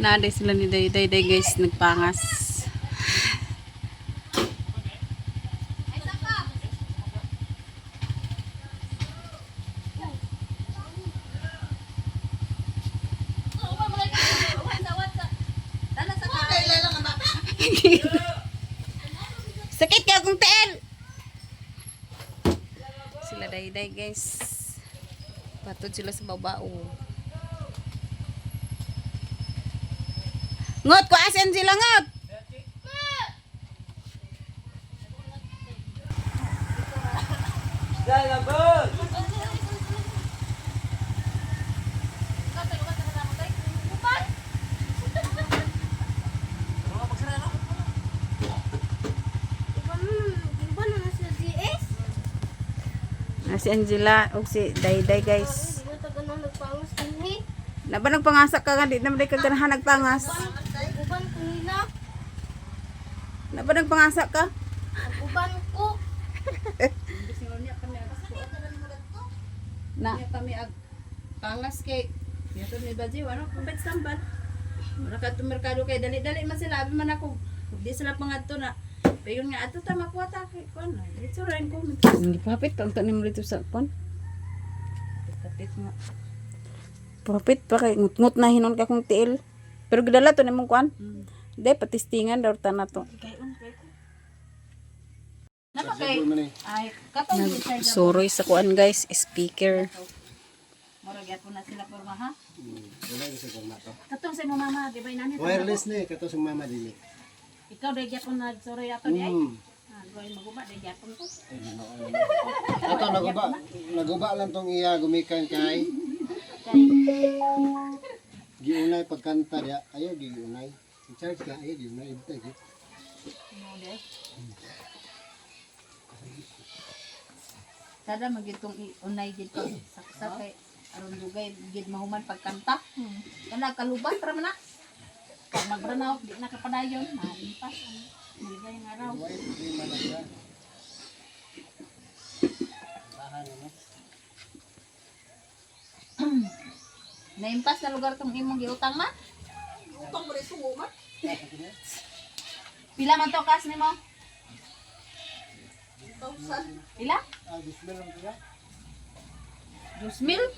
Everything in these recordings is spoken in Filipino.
Naaday sila ni Day guys, nagpangas. Sakit ka akong teen. Sila Day guys. Patod sila sa babao. Ngot ko asin sila ngot. Si Angela o si Day guys. Na ba nagpangasak ka nga? Di naman ka ganahan nagpangas. Na ba nagpangasak ka? Uban ko. Na kami ag pangas kay yato ni Baji ano kung bet sambal. Mura ka merkado kay dali-dali man sila abi man ako. Di sila pangadto na. Payon nga ato ta makuha ta kay kuan. Dito rin ko. Hindi papit kang tanim dito sa kuan. Papit nga. Papit pa kay ngut-ngut na hinon ka kung tiil. Pero gidala to nimong kuan. Di patistingan daw ta na to. Nagsuroy sa kuan guys, speaker. Murag yapon na sila porma ha. Wala gyud sa forma to. Katong sa mo mama, di ba inani? Wireless ni kato sa mama dili. Ikaw dai gyapon nagsuroy ato di ay. Goy maguba dai gyapon ko. Ato naguba lang tong iya gumikan kay giunay pagkanta dia. Ayo giunay. I-charge ka ayo giunay ito gyud. Sada magitong unay dito saksa kay aron dugay gid mahuman pagkanta. Kana kaluban para man na. Pag magranaw di na kapadayon, malimpas ang nilay nga raw. Naimpas na lugar tong imong giutang ma? Utang mo rin sumo ma? Pila man to kas nimo? 1,000. Pila? Ah, dismel lang dia. 2,000?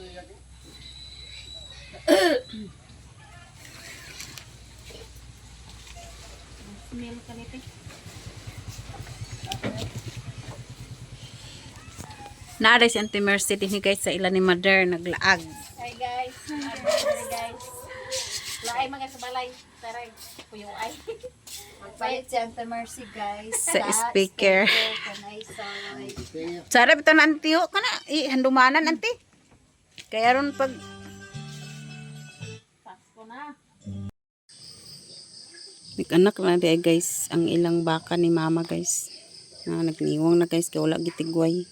Mil kanite. Naaday si Auntie Mercy din guys sa ilan ni Mother naglaag. Hi guys. Hi guys. Laay mga sa balay. Taray. Kuyo ay. Magbayad si Auntie Mercy guys. Sa speaker. Kanay sa Sarap ito na Auntie ho. Kana handumanan Auntie. Kaya ron pag Pasko na. Nag-anak na di guys ang ilang baka ni mama guys. Nagniwang na guys kay wala gitigway.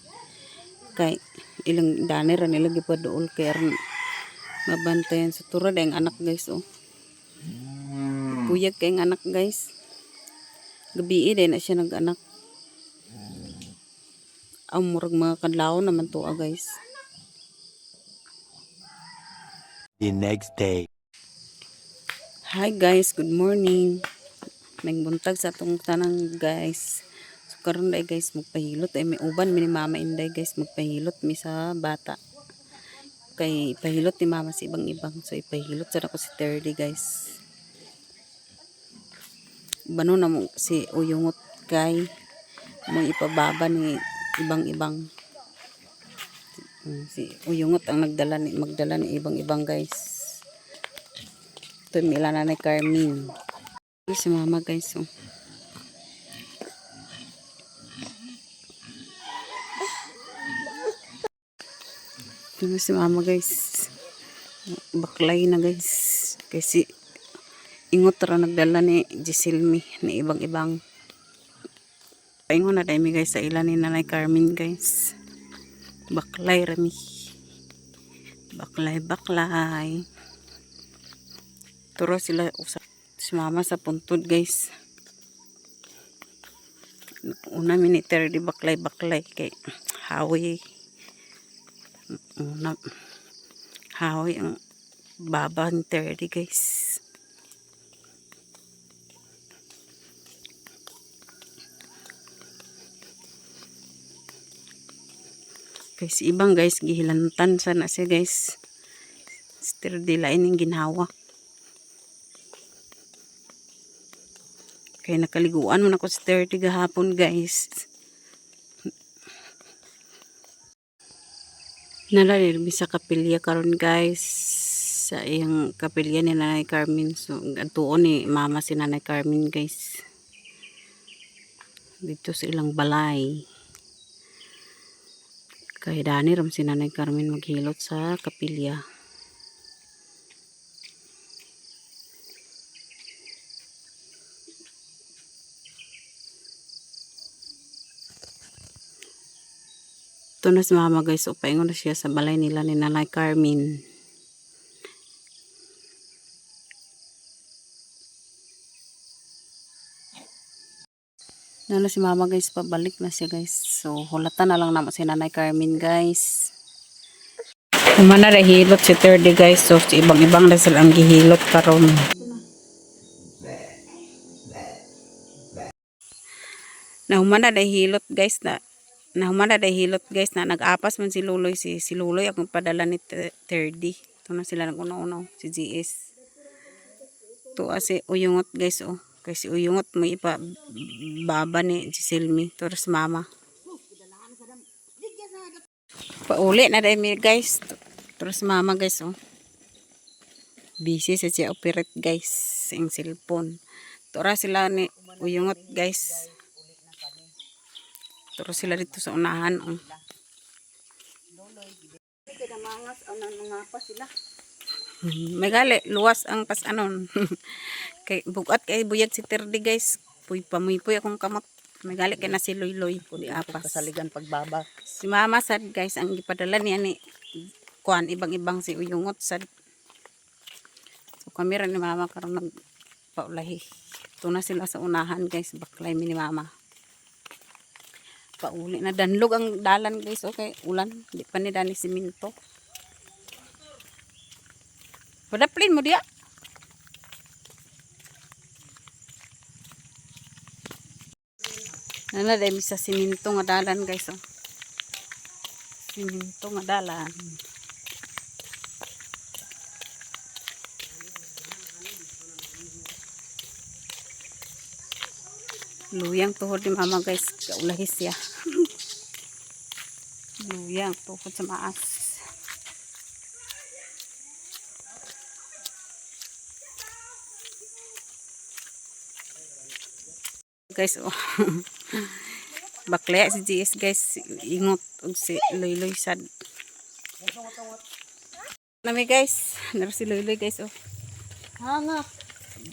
Kay ilang daner nila gipaduol kay aron mabantayan sa turad ang anak guys oh. Puyag kay ang anak guys. Gabi din na siya nag-anak. Murag mga kadlaw naman to guys. The next day. Hi guys, good morning. Nagbuntag sa atong tanang guys. So karon dai guys magpahilot ay may uban mi ni mama inday guys magpahilot mi sa bata. Kay pahilot ni mama sa ibang-ibang. So ipahilot sa ako si Terdy guys. Bano na mo si uyungot kay mo ipababa ni ibang-ibang. Si uyungot ang magdala ni ibang-ibang guys. Ito yung ilan na Carmen. Si mama guys. Oh. Ito si mama guys. Baklay na guys. Kasi ingot ra nagdala ni Giselmi ni ibang-ibang. Paingon na dami guys sa ilan ni Nanay Carmen guys. Baklay rami. Baklay. Turo sila usap si mama sa puntod guys. Una miniter di baklay kay hawi. Hawi ang baba ni Terdy guys. Guys, ibang guys, gihilantan sana siya guys. Sturdy lain yung ginhawa. Kaya nakaliguan mo na ko sturdy gahapon guys. Nalalirbi sa kapilya karon guys. Sa iyang kapilya ni Nanay Carmen. So, tuon ni mama si Nanay Carmen guys. Dito sa ilang balay. Kaya dani ram si Nanay Carmen maghilot sa kapilya. Ito na si mama guys. Upaingon na siya sa balay nila ni Nanay Carmen. Na si mama guys, pabalik na siya guys. So, hulatan na lang naman si Nanay Carmen guys. Naman na hilot si 30 guys. So, ibang-ibang na silang gihilot karon. Nahuman na hilot guys na. Nahuman na hilot guys na nag-apas man si Luloy. Si Luloy akong padala ni 30. Ito na sila nag-unaw-unaw. Si GS. Ito asi uyungot guys oh. Kasi uyungot mo ipa baba ni Giselmi. Terus mama. Pauli na rin guys. Terus mama guys oh. Busy sa siya operate guys. Ang cellphone. Tora sila ni uyungot guys. Terus sila dito sa unahan oh. May gali, luwas ang pas anon. Kay bugat kay buyag si Terdi guys. Pamuy-puy akong kamot. May gali kay na si Loy-Loy po di apas. Kasaligan pagbaba. Si mama sad guys ang gipadala niya ni kuan ibang-ibang si uyungot sad. So kamera ni mama karon nagpaulahi. Ito na sila sa unahan guys. Baklay mi ni mama. Pauli na danlog ang dalan guys. Okay, ulan. Di pa ni dani siminto. Padaplin mo dia. Nana dahil sa siminto nga dalan guys oh. Siminto nga dalan. Luyang tuhod ni mama guys. Kaulahis siya. Luyang tuhod sa maas. Guys oh. Bakla si GS guys, ingot og si Loy-Loy sad. Nami guys, naro si Loy-Loy guys oh. Hanga.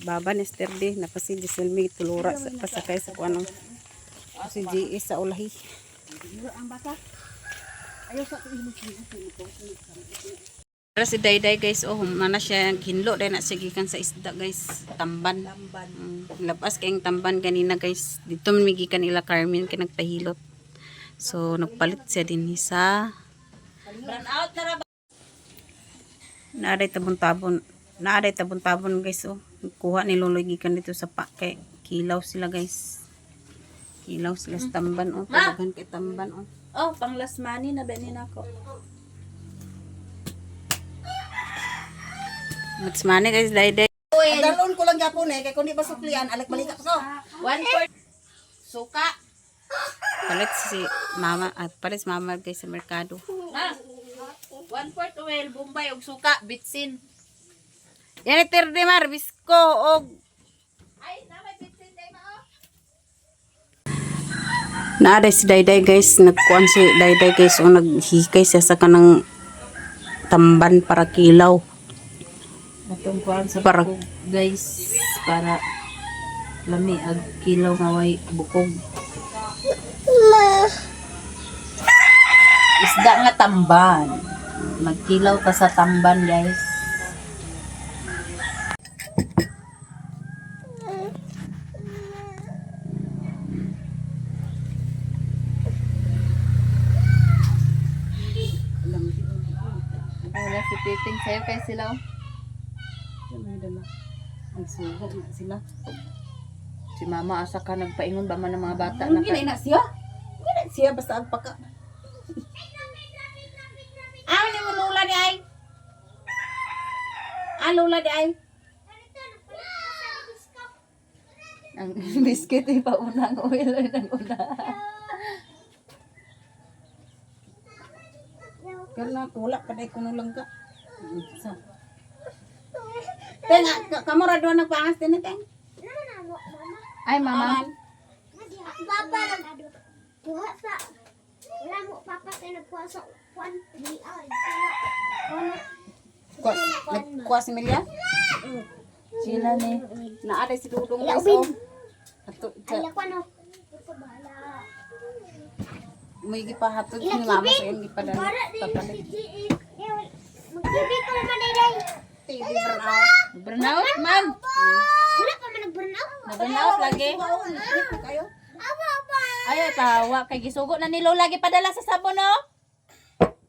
Baba ni Sterdi, napa si Giselmi tulura sa pasakay sa kuanong. Si GS sa ulahi. Ang bata. Ayaw sa Para si Dayday guys, oh, mana siya hinlo dahil na sigikan sa isda guys, tamban. Labas kayong tamban kanina guys. Dito man migikan ila Carmen kay nagpahilot. So nagpalit siya din sa naaday tabon-tabon. Naaday tabon-tabon guys oh. Kuha ni Loloy gikan dito sa pa kay kilaw sila guys. Kilaw sila sa tamban oh, tabagan kay tamban oh. Oh, pang last money na ba ni nako? Mas mani guys, Dayday. Dalon ko lang gyapon kay kun di ba suklian, alik-balik ako. 1/4 suka. Palit si mama at palit si mama guys sa merkado. 1/4 oil, bombay og suka, bitsin. Yan itirde mar, bisko og Ay, na may bitsin day mao. naaday si Dayday guys, nagkuan si Dayday guys o naghikay siya sa kanang tamban para kilaw. Atong kuan sa Para- bukog, guys, para lami ag kilaw nga way bukog. Isda nga tamban. Magkilaw ta sa tamban, guys. Wala si Titing sa'yo kay sila. Nagsugo na sila. Si mama asa ka nagpaingon ba man ng mga bata na ka. na siya? Gina siya basta agpaka. Lola di ay. Ang biscuit ay paunang oil ay nag-una. Kaya wala pa dahil kuno lang ka. So. Tenga, kamu ra doon nagpangas din Teng? Ay, mama. Papa buha sa wala mo papa kay nagpuasa kuan di ay. Kuha si Melia? Sila ni. Naada si Dudong guys. Oh. Ato, Ay ko ano. Ko bala. may gipahatod ni mama sa iyong gipadala. Para di Papalit. magbibi ko naman day. TV burnout. Burnout man. Wala pa man nag-burnout. Na-burnout lagi. Kayo? Apa. Ay, tawa. Kay gisugo na ni Lola gipadala sa sabon, no?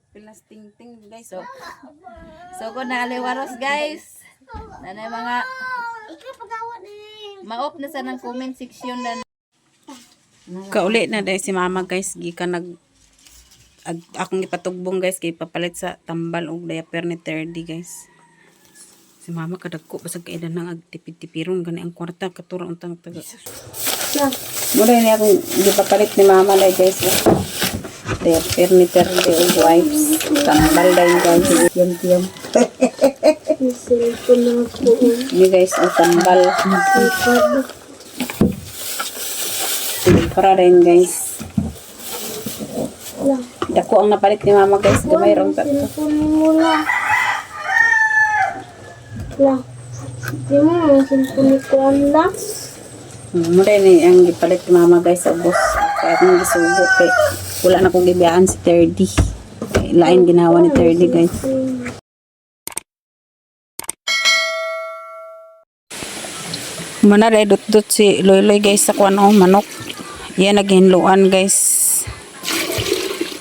Pilas ting-ting, guys. So, sugo na aliwaros, guys. Nanay mga Ikaw pagawa ni. ma-off na sa ng comment section na. Kauli na dahil si mama guys, gikan akong ipatugbong guys, kay papalit sa tambal og diaper ni Terdy guys. Si mama kadagko basag kailan nang agtipid-tipiron gani ang kwarta katura untang taga. Muna ni akong gipapalit ni mama dahil guys. Diaper ni Terdy og wipes, tambal dahil guys, yum. Ini guys ang tambal. Para rin guys. Dako ang napalit ni mama guys. Gamay rong tatlo. Mula. Lah. Di mo ang cellphone ko ala. Muna ni ang gipalit ni mama guys sa boss. Kaya akong gisubo kay wala na kong gibiyaan si Terdy. Lain ginawa ni Terdy guys. Muna rin dut si Loy guys sa kuwan manok. Yan naghinluan guys.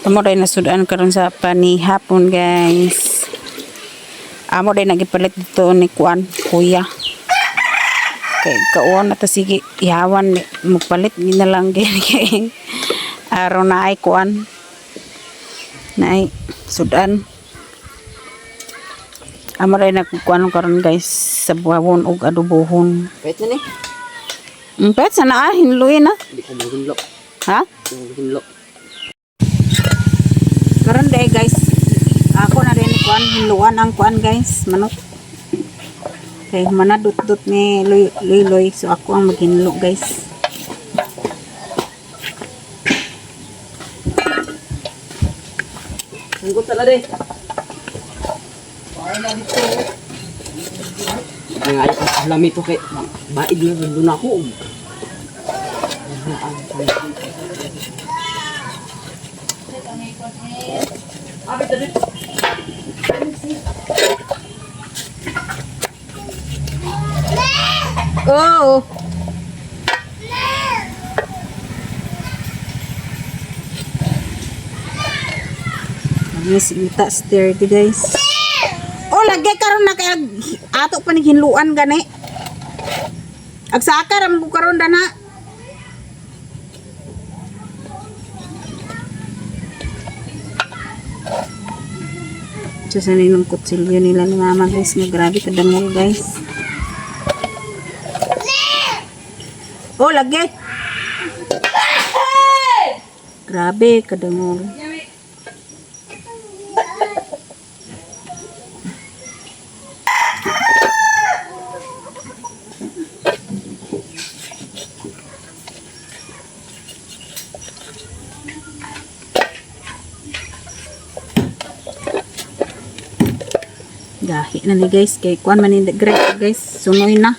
Amo rin nasudan karon sa panihapon guys. Amo rin nagipalit dito ni kuan kuya. Kay kauon na ta sige ihawan magpalit ni na lang kay aron na ay kuan. Na ay sudan. Amo rin nagkuan karon guys sa buhawon ug adobohon. Pwede na ni. Pet sana hinluin na. Hindi ko maghunlo. Ha? Maghunlo. Karon day guys. Ako na rin kuan hinluan ang kuan guys, manok. Kay manadut-dut ni Loy. So ako ang maghinlo guys. Sunggot na rin. Ang ayos ang alam ito kay baid na doon ako. Oh. Miss Ita sturdy guys. Oh, lagi karon na kay ato pa ni hinluan gani. Agsaka ram ko karon dana. Sa ninong kutsilyo nila ni mama guys, nga grabe kadamol guys. Oh, lagi. Grabe kadamol. Gahi na ni guys, kay kuan man ni great guys, sunoy na.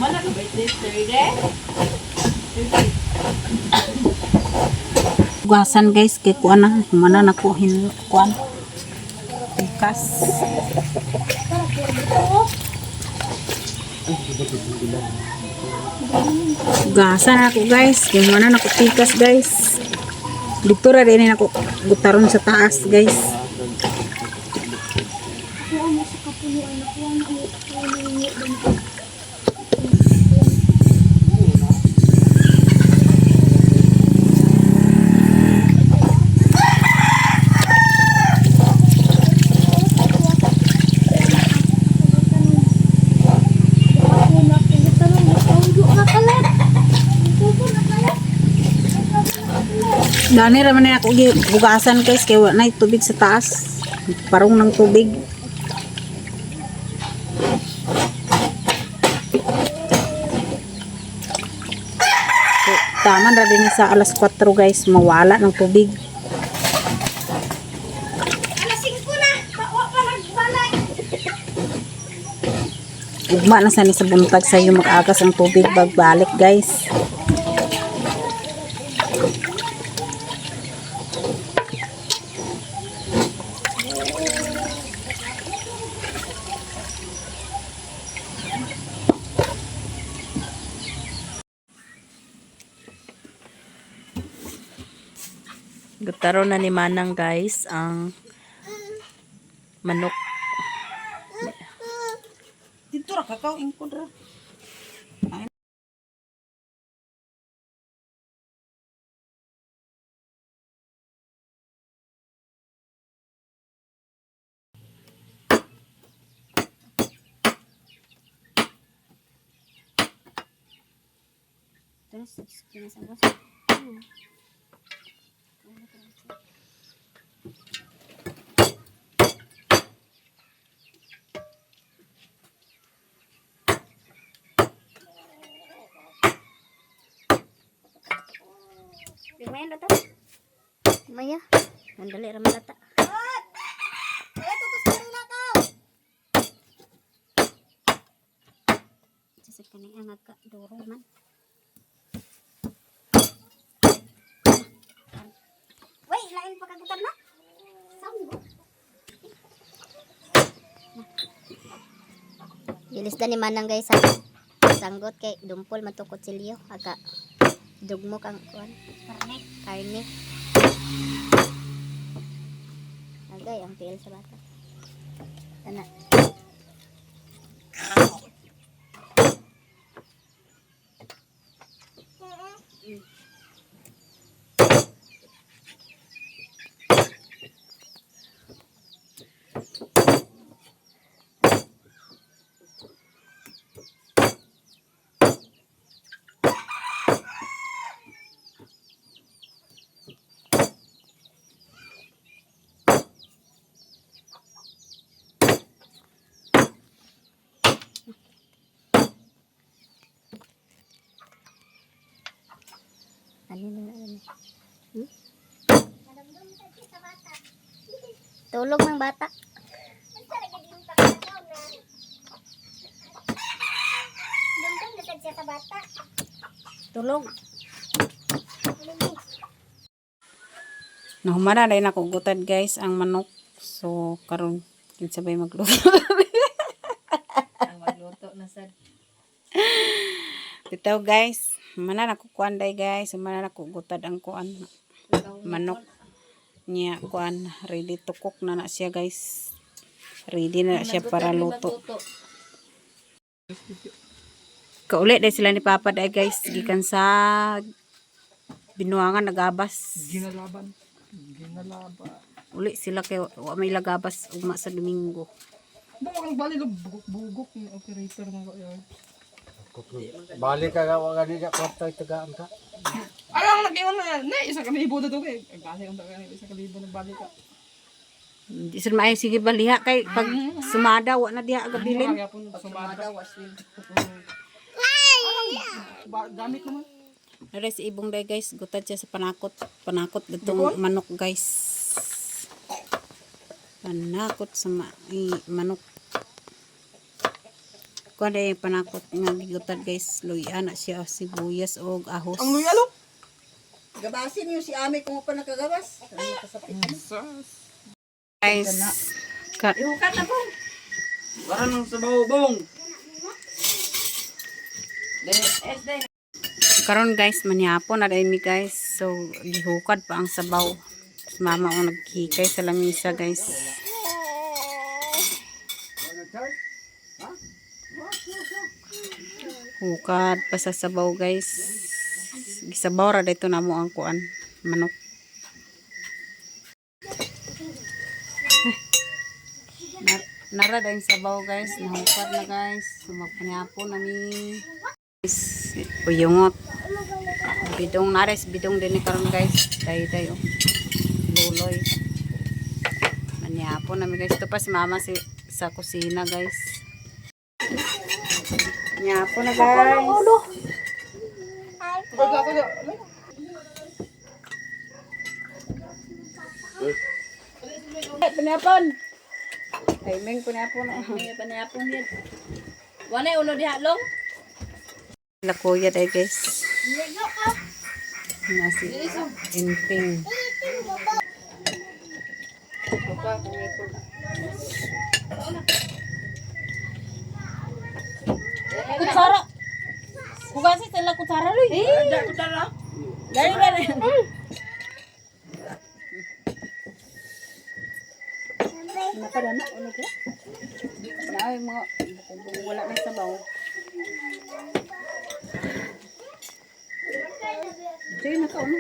Mana ka ba ito? 30? Hugasan guys, kay kuan na. Mana na ko kuan. Pikas. Hugasan na ako guys. Kay mana na ko pikas guys. Dito ra din ako gutaron sa taas guys. Dani raman na ako bugasan guys kay wala na tubig sa taas. Parong ng tubig. So, taman ra din sa alas 4 guys mawala ng tubig. Alas 5 na. Bawa pa nagbalay. Ugma na sani sa buntag sa iyo mag-agas ang tubig bagbalik guys. Gutaro na ni Manang guys ang manok. Dito ra kakao ingkod ra. Terus kinasabos. Lumayan na to. Maya. Mandali ra malata. Kaya tutos ka rin ako. Sa kaning angag ka duro man. Wait, lain pa kagutan na. Sambo. Gilisda ni Manang guys sa sanggot kay dumpol matukot silyo aga dugmok ang kuan karne agay ang tiil sa bata tana tulog ng bata. Dumdum na siya sa bata. Tulog. Nahumara na ako gutad guys ang manok. So karon kinsabay magluto. Ang magluto na sad. Bitaw guys, mana na ko kuan day guys, mana na ko gutad ang kuan manok niya kuan ready to cook na na siya guys. Ready na siya para luto. Kaulit day sila ni Papa day guys, gikan sa binuangan nagabas. Ginalaban. Uli sila kay wa may lagabas ugma sa Domingo. Bukang bali lo bugok ni operator mga kayo. Balik ka gawa ka niya kwarta itagaan ka. Alam lagi mo na isa kalibo na to kay. Balik ang taga isa kalibo na balik ka. Di sila maayo sige baliha kay pag sumada wa na diha agabilin. Kaya po sumada waswin. Gamit ko man. Nare si ibong day guys, gutad siya sa panakot. Panakot ditong manok guys. Panakot sa manok. Kuha na yung panakot nga gigutan guys. Luya na siya sibuyas o ahos. Ang luya lo. Gabasin niyo si Ami kung pa nakagabas. Guys. Ihukat na po. Parang sa bong. Karon guys, manyapon na rin mi guys. So, gihukad pa ang sabaw. Mama o naghikay sa lamisa guys. Hukad pa sa sabaw guys. Gisabaw ra dito na mo ang kuan. Manok. Nara dahil sabaw guys. Nahukad na guys. So, magpanyapon na mi. Guys, uyungot. Bidong nares, bidong din ni karon guys. Day-day oh. Luloy. Manyapon na mi guys. Ito pa si mama sa kusina guys. Manyapon na guys. Panapon. Timing panapon. May panapon yan. Wala ulo diha long. Lakuya day guys. Nasi inting. Kutsara. Hugasin sila kutsara loy. Ada kutsara. Dari. Napada na uno ko. Ay mga wala na sabaw. Sige na ka uno.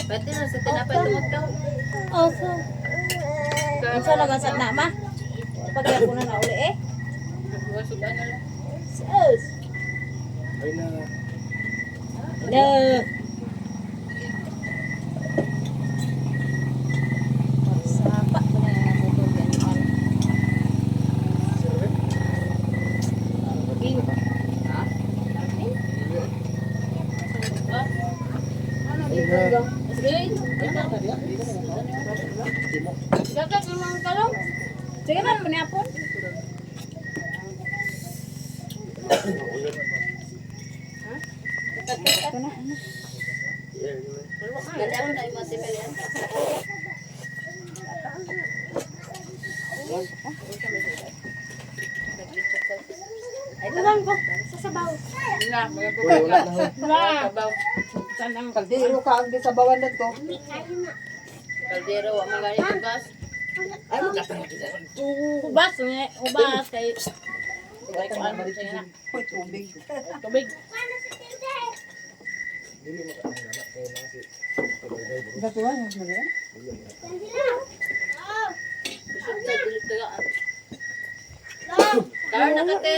Pati na sa tinapay tungod ka. Oso. Unsa nagasad na ma? Pagya ko na uli eh. Sudan na lang. Sus. Hello. Sapa ko na yung motor ganyan. Sige man manapon. Kaldero ka ang sabawan na to. Kaldero wa magani tugas. Ubas, ubas kay Tubig. tubig. Datuan yung magaling. Dar nakate